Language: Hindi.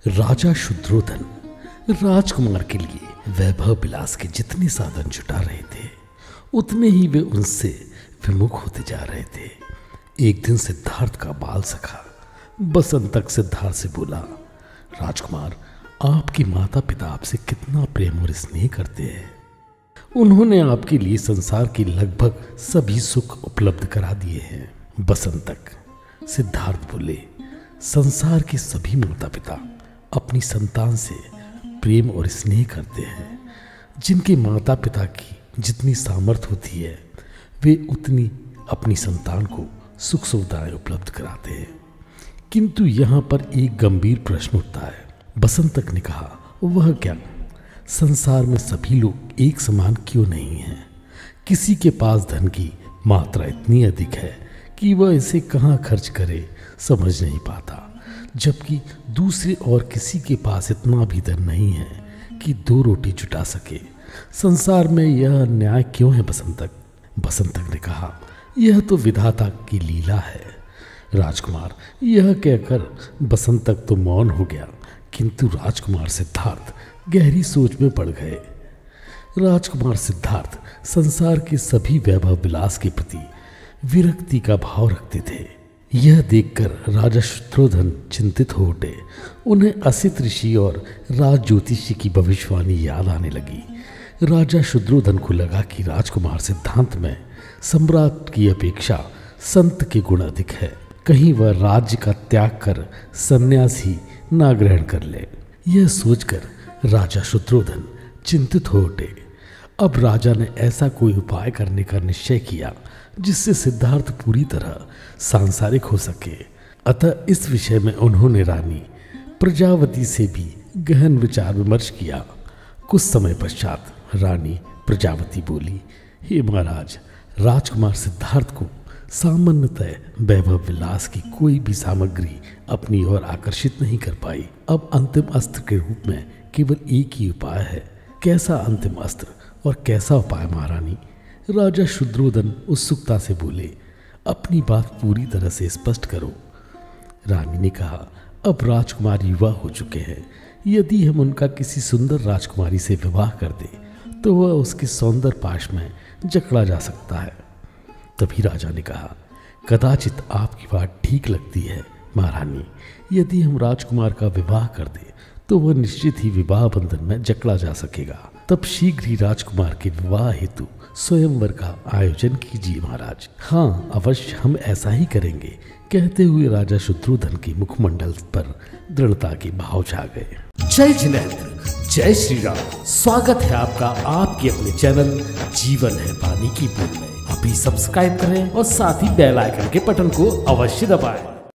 राजा शुद्रोधन राजकुमार के लिए वैभव विलास के जितने साधन जुटा रहे थे उतने ही वे उनसे विमुख होते जा रहे थे। एक दिन सिद्धार्थ का बाल सखा बसंतक सिद्धार्थ से बोला, राजकुमार, आपके माता पिता आपसे कितना प्रेम और स्नेह करते हैं। उन्होंने आपके लिए संसार के लगभग सभी सुख उपलब्ध करा दिए हैं। बसंतक सिद्धार्थ बोले, संसार के सभी माता पिता अपनी संतान से प्रेम और स्नेह करते हैं। जिनके माता पिता की जितनी सामर्थ्य होती है वे उतनी अपनी संतान को सुख सुविधाएं उपलब्ध कराते हैं। किंतु यहाँ पर एक गंभीर प्रश्न उठता है। बसंतक ने कहा, वह क्या? संसार में सभी लोग एक समान क्यों नहीं हैं? किसी के पास धन की मात्रा इतनी अधिक है कि वह इसे कहाँ खर्च करे समझ नहीं पाता, जबकि दूसरे और किसी के पास इतना भी धन नहीं है कि दो रोटी जुटा सके। संसार में यह न्याय क्यों है बसंतक? बसंतक ने कहा, यह तो विधाता की लीला है। राजकुमार, यह कहकर बसंतक तो मौन हो गया, किंतु राजकुमार सिद्धार्थ गहरी सोच में पड़ गए। राजकुमार सिद्धार्थ संसार के सभी वैभव विलास के प्रति विरक्ति का भाव रखते थे। यह देखकर राजा शुद्रोधन चिंतित हो उठे। उन्हें असित ऋषि और राज ज्योतिषी की भविष्यवाणी याद आने लगी। राजा शुद्रोधन को लगा कि राजकुमार सिद्धांत में सम्राट की अपेक्षा संत के गुण अधिक है। कहीं वह राज्य का त्याग कर संन्यास ही ना ग्रहण कर ले। यह सोचकर राजा शुद्रोधन चिंतित हो उठे। अब राजा ने ऐसा कोई उपाय करने का निश्चय किया जिससे सिद्धार्थ पूरी तरह सांसारिक हो सके। अतः इस विषय में उन्होंने रानी प्रजावती से भी गहन विचार विमर्श किया। कुछ समय पश्चात रानी प्रजावती बोली, हे महाराज, राजकुमार सिद्धार्थ को सामान्यतः वैभव विलास की कोई भी सामग्री अपनी ओर आकर्षित नहीं कर पाई। अब अंतिम अस्त्र के रूप में केवल एक ही उपाय है। कैसा अंतिम अस्त्र और कैसा उपाय महारानी? राजा शुद्रोधन उत्सुकता से बोले, अपनी बात पूरी तरह से स्पष्ट करो। रानी ने कहा, अब राजकुमार युवा हो चुके हैं। यदि हम उनका किसी सुंदर राजकुमारी से विवाह कर दें तो वह उसके सौंदर्य पाश में जकड़ा जा सकता है। तभी राजा ने कहा, कदाचित आपकी बात ठीक लगती है महारानी। यदि हम राजकुमार का विवाह कर दें तो वह निश्चित ही विवाह बंधन में जकड़ा जा सकेगा। तब शीघ्र ही राजकुमार के विवाह हेतु स्वयंवर का आयोजन कीजिए महाराज। हाँ, अवश्य हम ऐसा ही करेंगे। कहते हुए राजा शुद्रोधन के मुखमंडल पर दृढ़ता के भाव छा गए। जय जिनेंद्र, जय श्री राम। स्वागत है आपका आपके अपने चैनल जीवन है पानी की बूंद में। अभी सब्सक्राइब करें और साथ ही बेल आइकन के बटन को अवश्य दबाएं।